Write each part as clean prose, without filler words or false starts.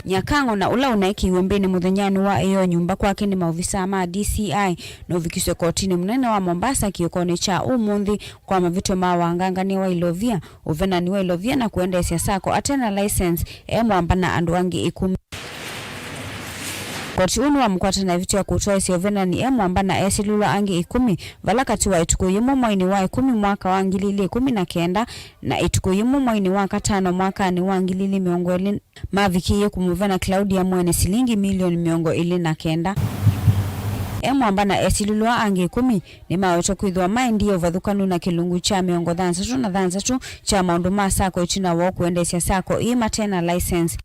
Nyakang'o na ula unaikiwe Mbini muthenyani wa iyo nyumba kwake ni maofisa ma DCI no vikiswe kotini munene wa Mombasa kiokoni cha umuthi kwa mavityo ma wangangan'ya wa ilovia uvena ni wa ilovia na kuendesya sako atena license mwamba na andu wangi 10. Koti unu wa mkwata na vitu ya kutoa isi ovena ni mwamba na lula angi 10 vala kati wa ituku yumu mwaini wa 10 mwaka wa ngilili 19 na ituku yumu mwaini wa 5 mwaka ni wa ngilili miongo ili mavikiye kumuvena Claudia mwene silingi milioni miongo ili na kenda. Mwamba na lula angi 10 ni maweto kuidhwa mai ndiyo vathukanu na kilungu cha miongo dhansatu na dhansatu cha maundu ma sako itina wa kuendesya sako ima tena license.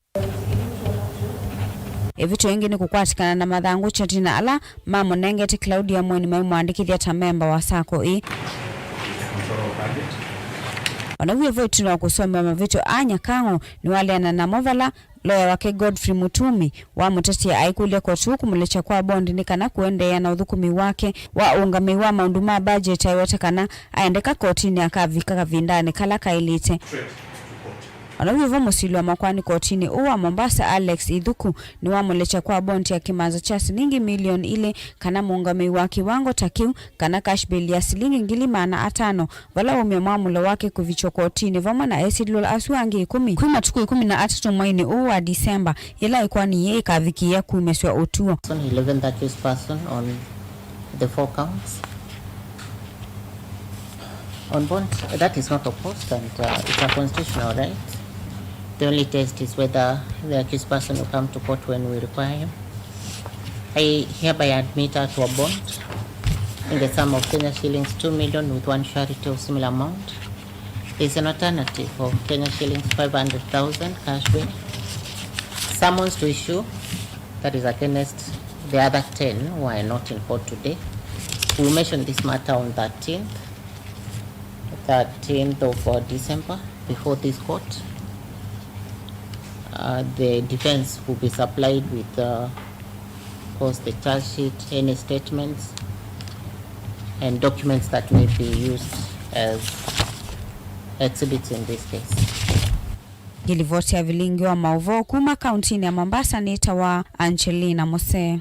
Evito ingi ni kukwatikana na mathangu chatina ala mamo nengeti Claudia mwene maimwandikithia ta memba wa sako Wanawiye voitu na kusomea mavityo Nyakang'o niwaleana namo vala lawyer wake Godfrey Mutumi wa muteti aikulia kotu kumulecha kwa bondi ni kana kuendea na udhukumi wake wa ungamii wa maundu ma budget ayote kana aendeka kotini akavika kavindani kala kailite. Wanawiyo musilwa makwani kotini uwa Mombasa Alex Idhuku ni wa mulecha kwa bondi ya kimaza cha silingi milioni ile kana mungamii wa kiwango takiu kana cash bill ya silingi ngili maana 5 vala umemamula wake kuvicho kotini vama na lula aswangi 10 kuma tuku 13 mwaini uwa Disemba ila ikuwa ni ye kavikia kumeswa utuo. 11 accused person on the 4 counts. On bond, that is not opposed and it's a constitutional right. The only test is whether the accused person will come to court when we require him. I hereby admit her to a bond in the sum of Kenya shillings 2 million with one surety of similar amount. There is an alternative of Kenya shillings 500,000 cash bail. Summons to issue, that is against the other 10 who are not in court today. We will mention this matter on 13th of December before this court. The defense will be supplied with of course the charge sheet, any statements and documents that may be used as exhibits in this case. Gilivoti ya vilingi wa mauvo kuma kauntini ya Mombasa ni itawa Angelina Mose.